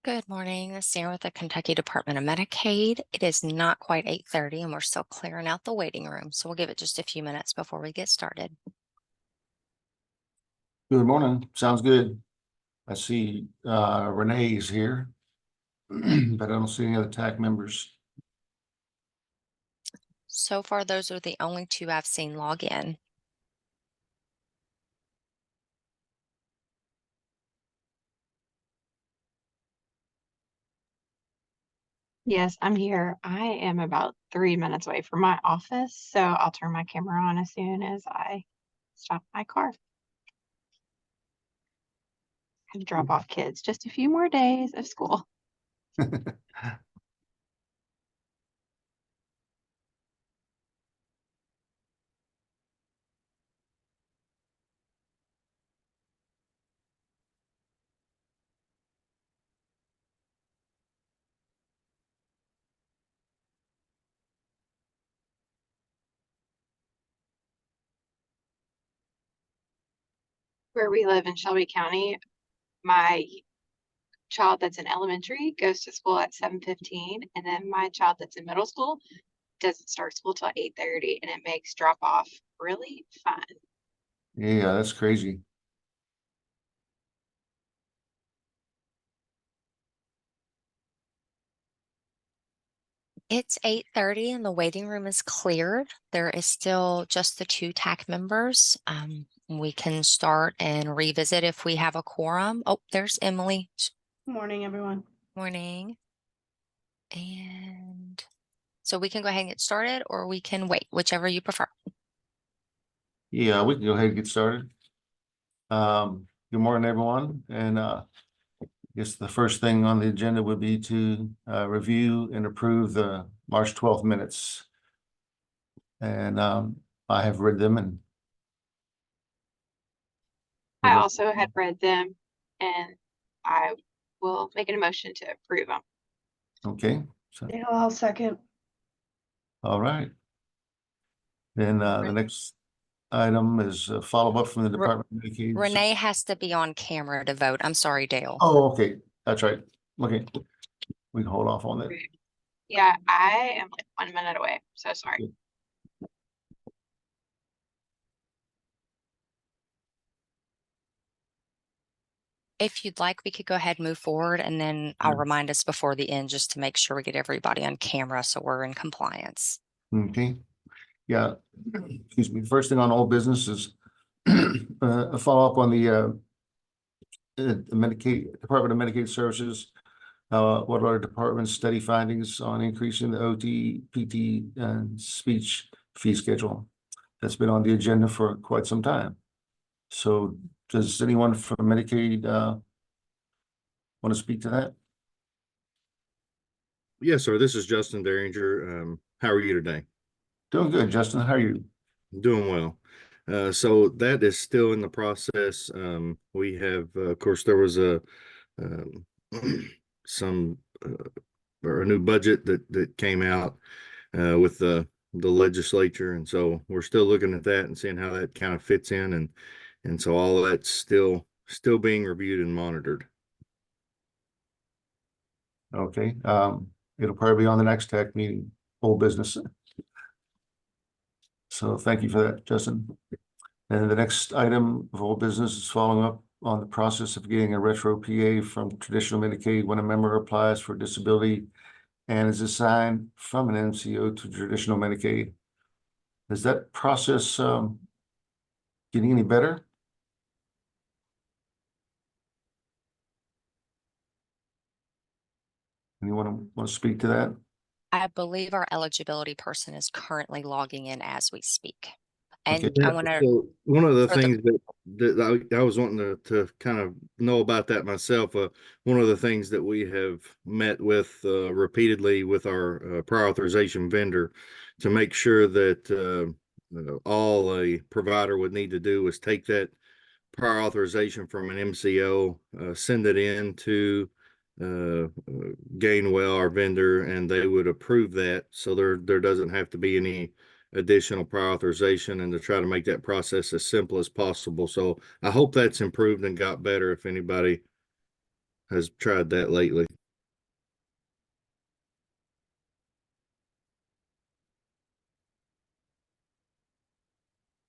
Good morning, this is Sarah with the Kentucky Department of Medicaid. It is not quite 8:30 and we're still clearing out the waiting room, so we'll give it just a few minutes before we get started. Good morning. Sounds good. I see Renee is here, but I don't see any other TAC members. So far, those are the only two I've seen log in. Yes, I'm here. I am about 3 minutes away from my office, so I'll turn my camera on as soon as I stop my car. Had to drop off kids. Just a few more days of school. Where we live in Shelby County, my child that's in elementary goes to school at 7:15, and then my child that's in middle school doesn't start school till 8:30, and it makes drop off really fun. Yeah, that's crazy. It's 8:30 and the waiting room is cleared. There is still just the two TAC members. We can start and revisit if we have a quorum. Oh, there's Emily. Morning, everyone. Morning. And so we can go ahead and get started, or we can wait, whichever you prefer. Yeah, we can go ahead and get started. Good morning, everyone. And I guess the first thing on the agenda would be to review and approve the March 12th minutes. And I have read them, and I also had read them, and I will make an motion to approve them. okay. So, Dale, I'll second. all right. Then the next item is a follow-up from the Department of Medicaid. Renee has to be on camera to vote. I'm sorry, Dale. Oh, okay. That's right. Okay. We can hold off on that. Yeah, I am like 1 minute away. So sorry. If you'd like, we could go ahead and move forward, and then I'll remind us before the end just to make sure we get everybody on camera so we're in compliance. Okay. Yeah. Excuse me. The first thing on old business is a follow-up on the Medicaid Department of Medicaid Services. What are our department's study findings on increasing the OT, PT, and speech fee schedule? That's been on the agenda for quite some time. So does anyone from Medicaid want to speak to that? Yes, sir. This is Justin Derringer. How are you today? Doing good, Justin. How are you? Doing well. So that is still in the process. We have, of course, there was a some or a new budget that came out with the legislature, and so we're still looking at that and seeing how that kind of fits in, and so all of that's still being reviewed and monitored. Okay. It'll probably be on the next TAC meeting, old business. So thank you for that, Justin. And the next item of old business is following up on the process of getting a retro PA from traditional Medicaid when a member applies for disability and is assigned from an MCO to traditional Medicaid. Is that process getting any better? Anyone want to speak to that? I believe our eligibility person is currently logging in as we speak. And Okay. I want to, So one of the things that I was wanting to kind of know about that myself, one of the things that we have met with repeatedly with our prior authorization vendor to make sure that all a provider would need to do is take that prior authorization from an MCO, send it in to Gainwell, our vendor, and they would approve that. So there doesn't have to be any additional prior authorization, and to try to make that process as simple as possible. So I hope that's improved and got better if anybody has tried that lately.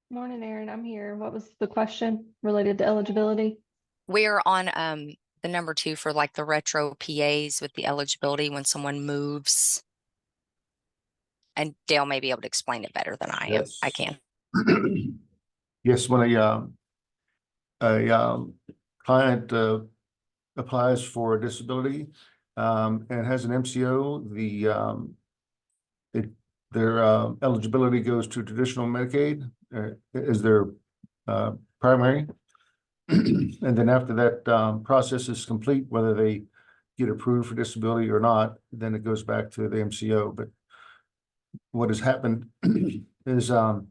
Morning, Aaron. I'm here. What was the question related to eligibility? We're on the number 2 for like the retro PAs with the eligibility when someone moves. And Dale may be able to explain it better than I am. I can. Yes, when a client applies for a disability and has an MCO, their eligibility goes to traditional Medicaid as their primary. And then after that process is complete, whether they get approved for disability or not, then it goes back to the MCO. But what has happened is the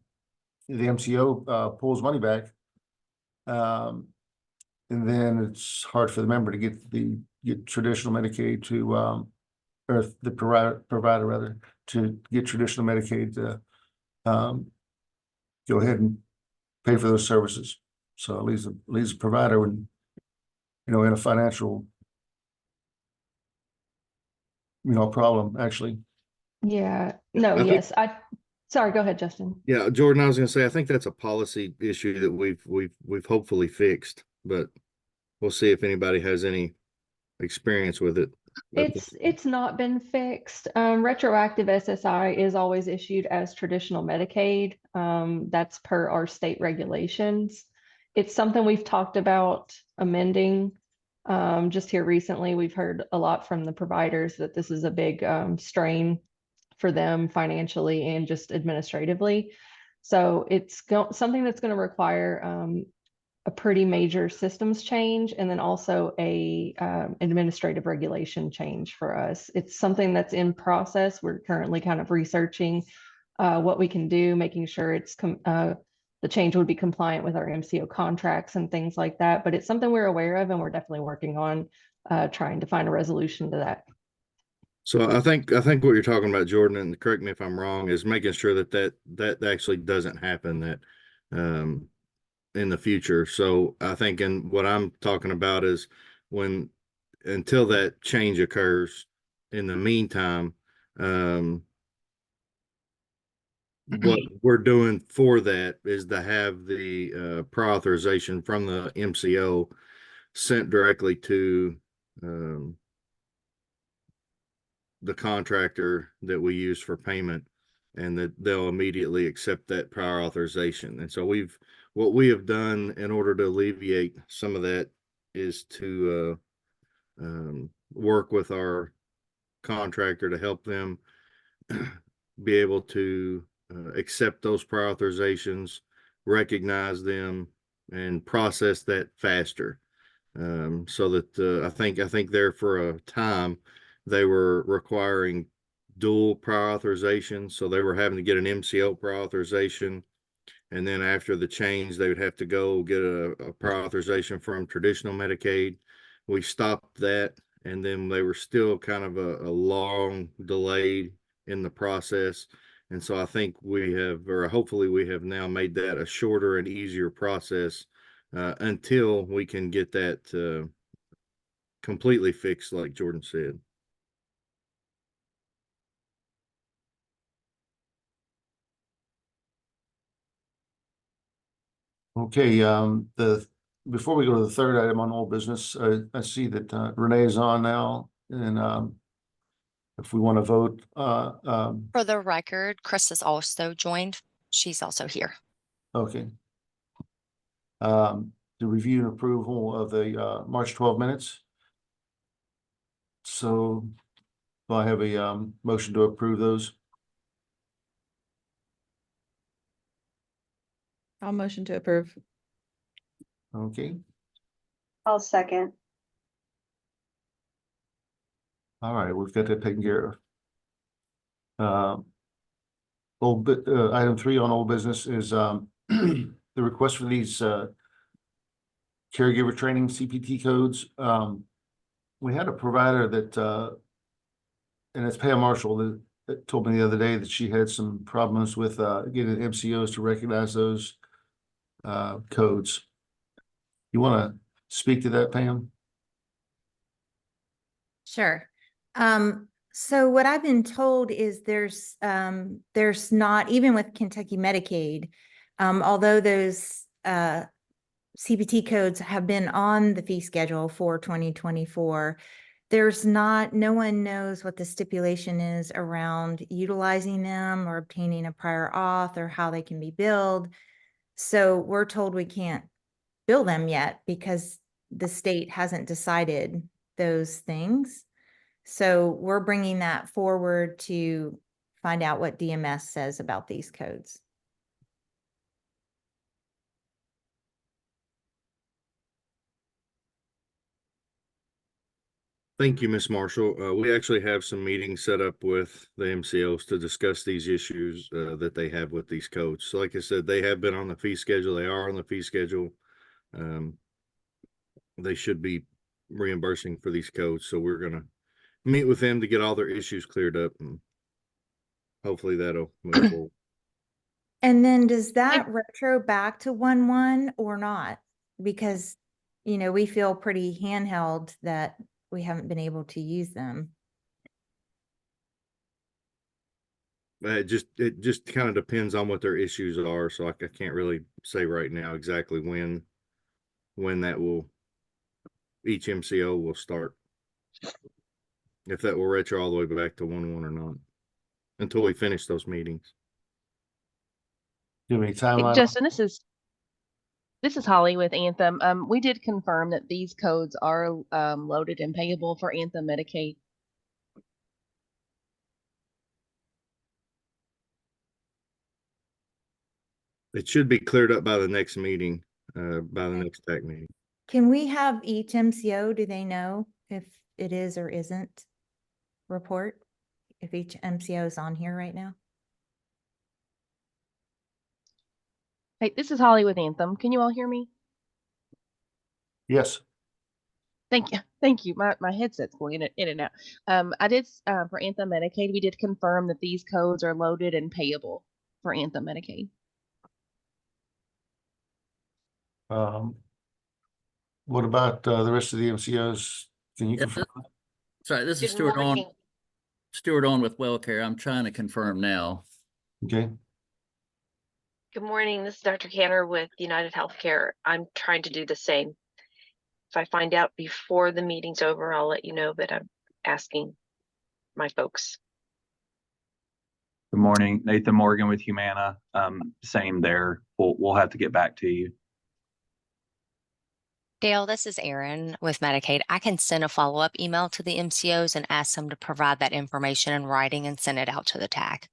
MCO pulls money back. And then it's hard for the member to get traditional Medicaid to or the provider rather to get traditional Medicaid to go ahead and pay for those services. So it leaves the provider in a financial problem actually. Yeah. No, I think- yes. Sorry, go ahead, Justin. Yeah, Jordan, I was going to say, I think that's a policy issue that we've hopefully fixed, but we'll see if anybody has any experience with it. It's not been fixed. Retroactive SSI is always issued as traditional Medicaid. That's per our state regulations. It's something we've talked about amending. Just here recently, we've heard a lot from the providers that this is a big strain for them financially and just administratively. So it's something that's going to require a pretty major systems change and then also a administrative regulation change for us. It's something that's in process. We're currently kind of researching what we can do, making sure the change would be compliant with our MCO contracts and things like that. But it's something we're aware of and we're definitely working on trying to find a resolution to that. So I think what you're talking about, Jordan, and correct me if I'm wrong, is making sure that actually doesn't happen, that in the future. So I think, and what I'm talking about is until that change occurs, in the meantime, what we're doing for that is to have the prior authorization from the MCO sent directly to the contractor that we use for payment, and that they'll immediately accept that prior authorization. And so what we have done in order to alleviate some of that is to work with our contractor to help them be able to accept those prior authorizations, recognize them, and process that faster. So that I think there for a time they were requiring dual prior authorization, so they were having to get an MCO prior authorization, and then after the change they would have to go get a prior authorization from traditional Medicaid. We stopped that, and then they were still kind of a long delay in the process. And so I think hopefully we have now made that a shorter and easier process until we can get that completely fixed, like Jordan said. Okay, before we go to the third item on old business, I see that Renee is on now, and if we want to vote, For the record, Chris has also joined. She's also here. okay. The review and approval of the March 12 minutes. So do I have a motion to approve those? I'll motion to approve. Okay, I'll second. all right, we've got that taken care of. Item 3 on old business is the request for these caregiver training CPT codes. We had a provider that and it's Pam Marshall that told me the other day that she had some problems with getting MCOs to recognize those codes. You want to speak to that, Pam? Sure. So what I've been told is there's not, even with Kentucky Medicaid, although those CPT codes have been on the fee schedule for 2024, there's not, no one knows what the stipulation is around utilizing them or obtaining a prior auth or how they can be billed. So we're told we can't bill them yet because the state hasn't decided those things. So we're bringing that forward to find out what DMS says about these codes. Thank you, Ms. Marshall. We actually have some meetings set up with the MCOs to discuss these issues that they have with these codes. So like I said, they have been on the fee schedule. They are on the fee schedule. They should be reimbursing for these codes. So we're going to meet with them to get all their issues cleared up, and hopefully that'll move forward. And then does that retro back to 1/1 or not? Because, you know, we feel pretty handheld that we haven't been able to use them. It just kind of depends on what their issues are. So I can't really say right now exactly when that will, each MCO will start. If that will retro all the way back to 1/1 or not, until we finish those meetings. Do you have any timeline? Justin, this is Holly with Anthem. We did confirm that these codes are loaded and payable for Anthem Medicaid. It should be cleared up by the next meeting, by the next TAC meeting. Can we have each MCO, do they know if it is or isn't report? If each MCO is on here right now? Hey, this is Holly with Anthem. Can you all hear me? Yes. Thank you. Thank you. My headset's going in and out. I did, for Anthem Medicaid, we did confirm that these codes are loaded and payable for Anthem Medicaid. What about the rest of the MCOs? Can you confirm? Sorry, this is Good Stuart morning. on. Stuart on with WellCare. I'm trying to confirm now. Okay. Good morning. This is Dr. Cantor with United Healthcare. I'm trying to do the same. If I find out before the meeting's over, I'll let you know, but I'm asking my folks. Good morning, Nathan Morgan with Humana. Same there. We'll have to get back to you. Dale, this is Erin with Medicaid. I can send a follow-up email to the MCOs and ask them to provide that information in writing and send it out to the TAC.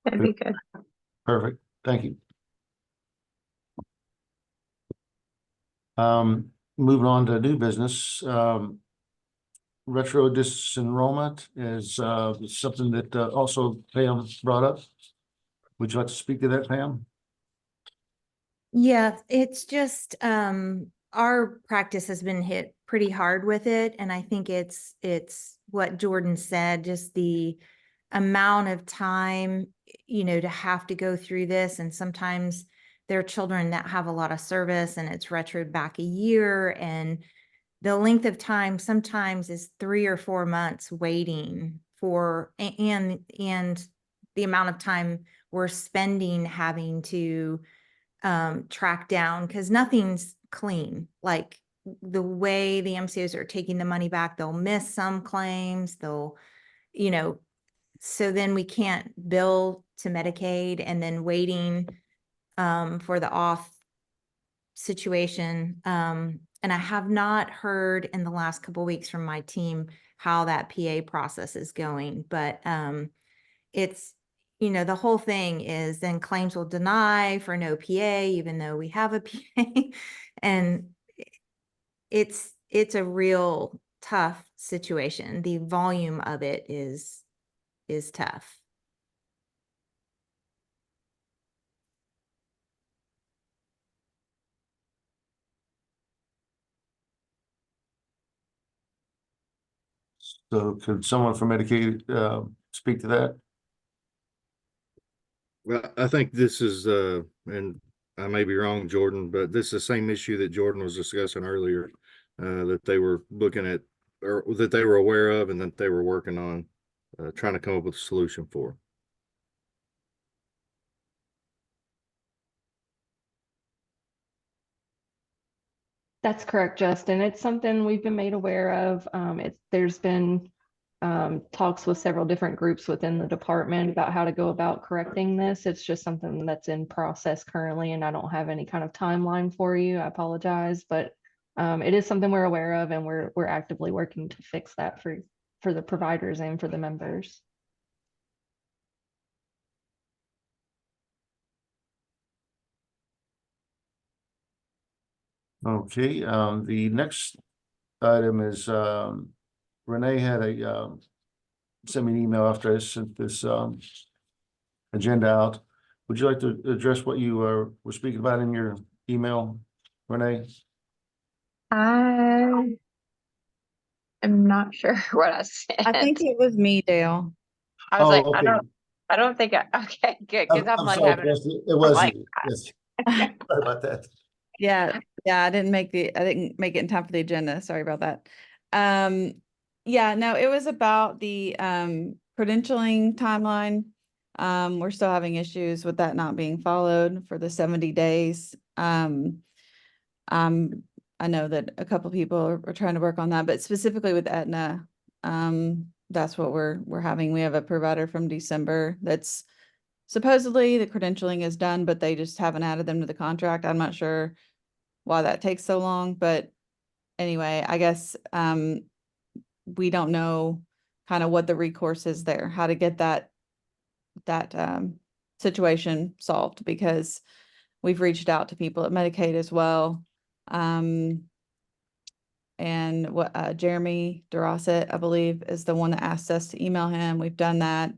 That'd be good. Perfect. Thank you. Moving on to new business. Retro disenrollment is something that also Pam brought up. Would you like to speak to that, Pam? Yeah, it's just our practice has been hit pretty hard with it, and I think it's what Jordan said, just the amount of time, you know, to have to go through this, and sometimes there are children that have a lot of service and it's retroed back a year, and the length of time sometimes is 3 or 4 months waiting for, and the amount of time we're spending having to track down, because nothing's clean. Like the way the MCOs are taking the money back, they'll miss some claims, they'll, you know, so then we can't bill to Medicaid, and then waiting for the off situation. And I have not heard in the last couple of weeks from my team how that PA process is going, but it's, you know, the whole thing is then claims will deny for no PA, even though we have a PA. And it's a real tough situation. The volume of it is tough. So could someone from Medicaid speak to that? Well, I think this is, and I may be wrong, Jordan, but this is the same issue that Jordan was discussing earlier, that they were looking at or that they were aware of and that they were working on, trying to come up with a solution for. That's correct, Justin. It's something we've been made aware of. There's been talks with several different groups within the department about how to go about correcting this. It's just something that's in process currently, and I don't have any kind of timeline for you. I apologize, but it is something we're aware of, and we're actively working to fix that for the providers and for the members. Okay, the next item is, Renee had sent me an email after I sent this, agenda out. Would you like to address what you were speaking about in your email, Renee? I am not sure what I said. I think it was me, Dale. I was Oh, like, okay. I don't think okay, good. Cause I'm like sorry, having, Chelsea. It was like, you. Yes. Sorry about that. Yeah, I didn't make it in time for the agenda. Sorry about that. Yeah, no, it was about the credentialing timeline. We're still having issues with that not being followed for the 70 days. I know that a couple people are trying to work on that, but specifically with Aetna, that's what we're having. We have a provider from December that's supposedly the credentialing is done, but they just haven't added them to the contract. I'm not sure why that takes so long, but anyway, I guess we don't know kind of what the recourse is there, how to get that situation solved, because we've reached out to people at Medicaid as well. And what Jeremy Durosset, I believe, is the one that asked us to email him. We've done that,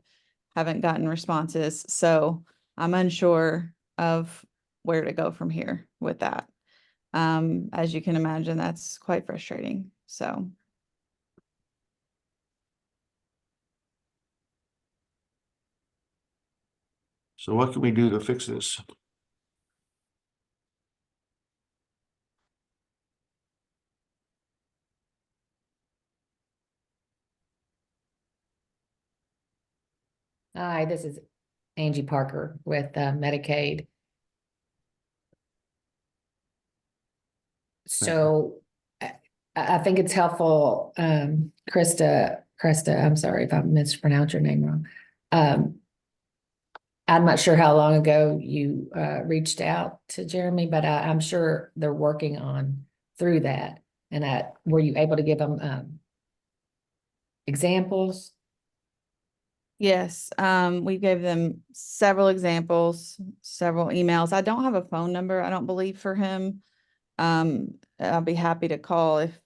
haven't gotten responses. So I'm unsure of where to go from here with that. As you can imagine, that's quite frustrating. So. So what can we do to fix this? Hi, this is Angie Parker with Medicaid. So I think it's helpful, Krista, I'm sorry if I mispronounced your name wrong. I'm not sure how long ago you reached out to Jeremy, but I'm sure they're working on through that. And were you able to give them examples? Yes, we gave them several examples, several emails. I don't have a phone number, I don't believe, for him. I'll be happy to call if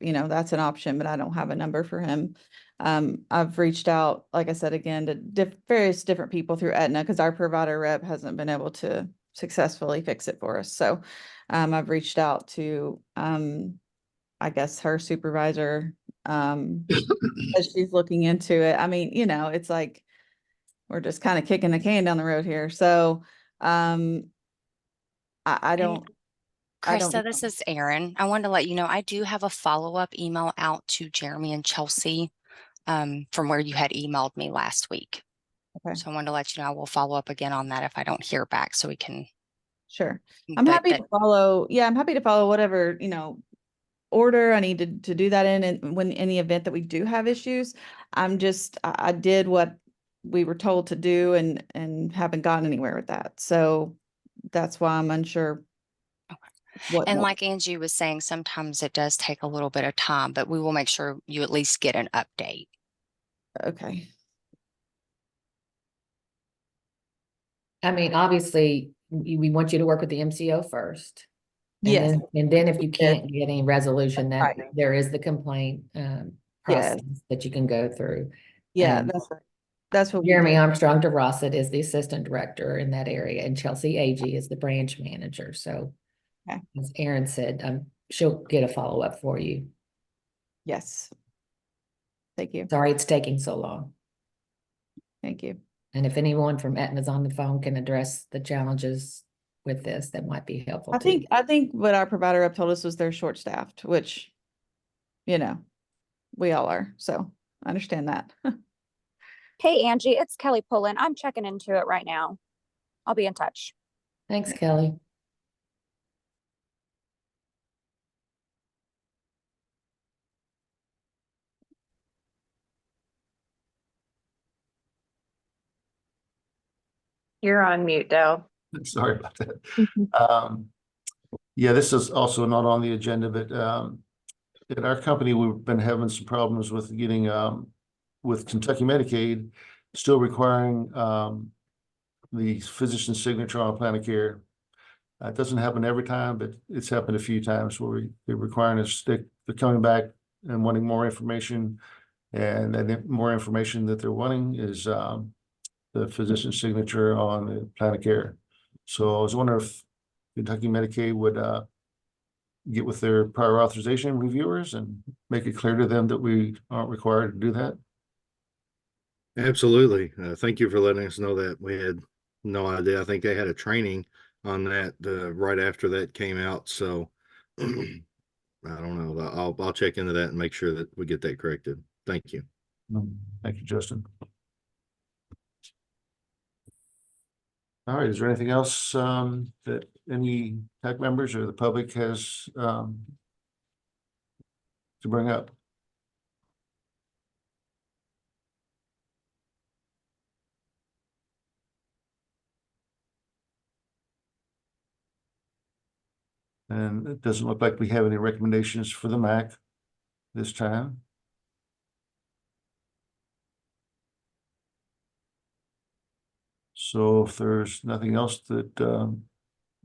you know that's an option, but I don't have a number for him. I've reached out, like I said, again, to various different people through Aetna, because our provider rep hasn't been able to successfully fix it for us. So I've reached out to I guess her supervisor, as she's looking into it. I mean, you know, it's like we're just kind of kicking the can down the road here. So I don't Krista, this is Erin. I wanted to let you know, I do have a follow-up email out to Jeremy and Chelsea from where you had emailed me last week. Okay. So I wanted to let you know, I will follow up again on that if I don't hear back, so we can. Sure. I'm happy to follow. Yeah, I'm happy to follow whatever, you know, order I need to do that in, and when in the event that we do have issues. I did what we were told to do and haven't gotten anywhere with that. So that's why I'm unsure. And like Angie was saying, sometimes it does take a little bit of time, but we will make sure you at least get an update. Okay. I mean, obviously, we want you to work with the MCO first. Yes. And then if you can't get any resolution, that Right. there is the complaint process that you can go through. Yeah, And that's right. That's what Jeremy Armstrong DeRossett is the assistant director in that area, and Chelsea Agee is the branch manager. So as Erin said, she'll get a follow-up for you. Yes. Thank you. Sorry it's taking so long. Thank you. And if anyone from Aetna's on the phone can address the challenges with this, that might be helpful too. I think what our provider rep told us was they're short-staffed, which, you know, we all are. So I understand that. Hey, Angie, it's Kelly Pullen. I'm checking into it right now. I'll be in touch. Thanks, Kelly. You're on mute, Dale. Sorry about that. Yeah, this is also not on the agenda, but at our company, we've been having some problems with getting with Kentucky Medicaid still requiring the physician's signature on a plan of care. It doesn't happen every time, but it's happened a few times where they're requiring us, they're coming back and wanting more information. And then more information that they're wanting is the physician's signature on the plan of care. So I was wondering if Kentucky Medicaid would get with their prior authorization reviewers and make it clear to them that we aren't required to do that. Absolutely. Thank you for letting us know that. We had no idea. I think they had a training on that right after that came out. So I don't know. I'll check into that and make sure that we get that corrected. Thank you. Thank you, Justin. All right, is there anything else that any TAC members or the public has to bring up? And it doesn't look like we have any recommendations for the MAC this time. So if there's nothing else that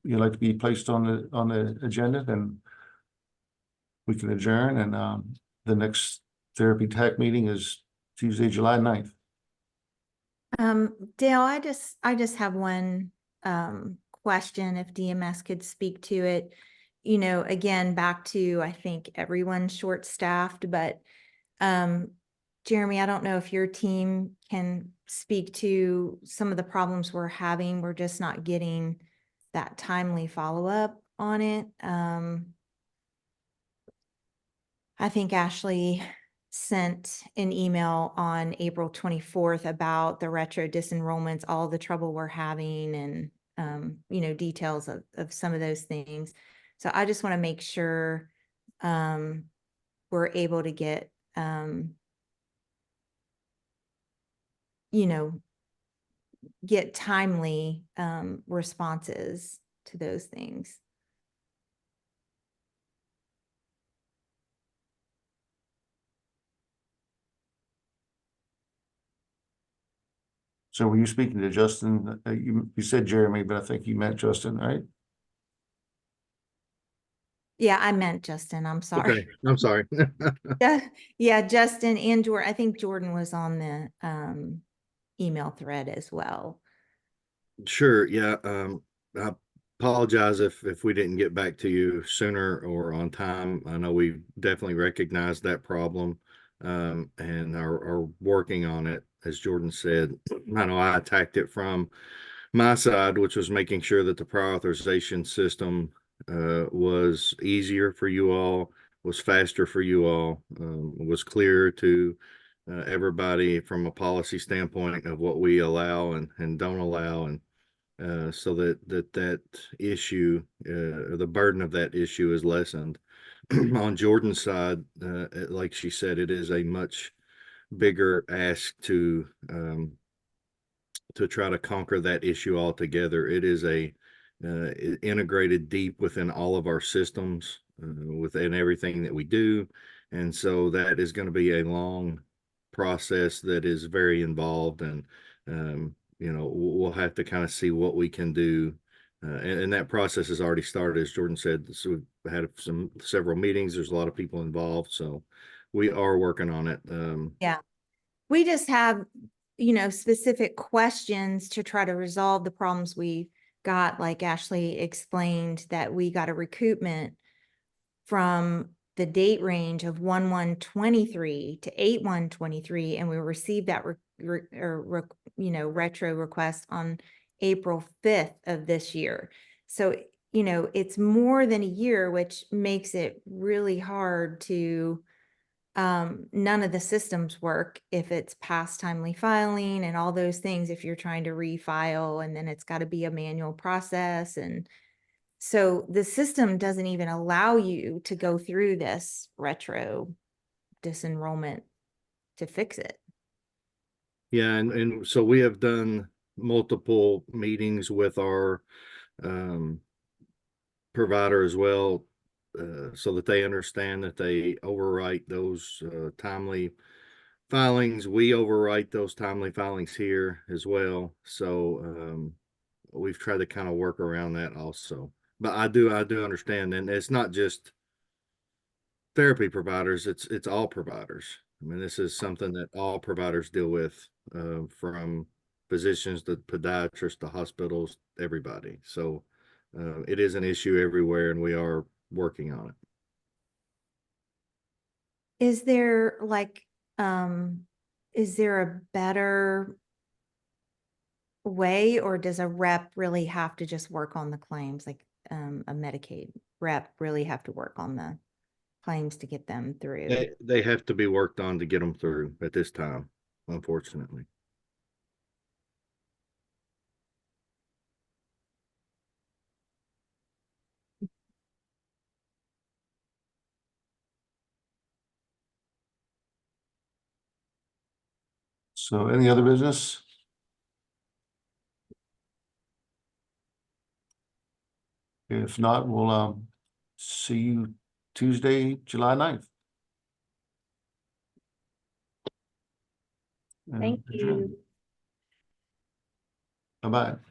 you'd like to be placed on the agenda, then we can adjourn. And the next Therapy TAC meeting is Tuesday, July 9th. Dale, I just have one question, if DMS could speak to it. You know, again, back to, I think everyone's short-staffed, but Jeremy, I don't know if your team can speak to some of the problems we're having. We're just not getting that timely follow-up on it. I think Ashley sent an email on April 24th about the retro disenrollments, all the trouble we're having, and you know, details of some of those things. So I just want to make sure we're able to get you know, get timely responses to those things. So were you speaking to Justin? You said Jeremy, but I think you meant Justin, right? Yeah, I meant Justin. I'm sorry. Okay, I'm sorry. Yeah, Justin and Jordan. I think Jordan was on the email thread as well. Sure. Yeah. I apologize if we didn't get back to you sooner or on time. I know we definitely recognize that problem and are working on it. As Jordan said, I know I attacked it from my side, which was making sure that the prior authorization system was easier for you all, was faster for you all, was clearer to everybody from a policy standpoint of what we allow and don't allow, and so that issue, the burden of that issue is lessened. On Jordan's side, like she said, it is a much bigger ask to try to conquer that issue altogether. It is a integrated deep within all of our systems, within everything that we do. And so that is going to be a long process that is very involved. And, you know, we'll have to kind of see what we can do. And that process has already started, as Jordan said. So we've had several meetings. There's a lot of people involved. So we are working on it. Yeah. We just have, you know, specific questions to try to resolve the problems we got. Like Ashley explained, that we got a recoupment from the date range of 1/1/23 to 8/1/23, and we received that retro request on April 5th of this year. So, you know, it's more than a year, which makes it really hard to none of the systems work if it's past timely filing and all those things, if you're trying to refile and then it's got to be a manual process. And so the system doesn't even allow you to go through this retro disenrollment to fix it. Yeah, and so we have done multiple meetings with our provider as well, so that they understand that they overwrite those timely filings. We overwrite those timely filings here as well. So we've tried to kind of work around that also. But I do understand, and it's not just therapy providers, it's all providers. I mean, this is something that all providers deal with, from physicians to podiatrists to hospitals, everybody. So it is an issue everywhere, and we are working on it. Is there like, is there a better way, or does a rep really have to just work on the claims? Like, a Medicaid rep really have to work on the claims to get them through? They have to be worked on to get them through at this time, unfortunately. So any other business? If not, we'll see you Tuesday, July 9th. Thank you. Bye-bye.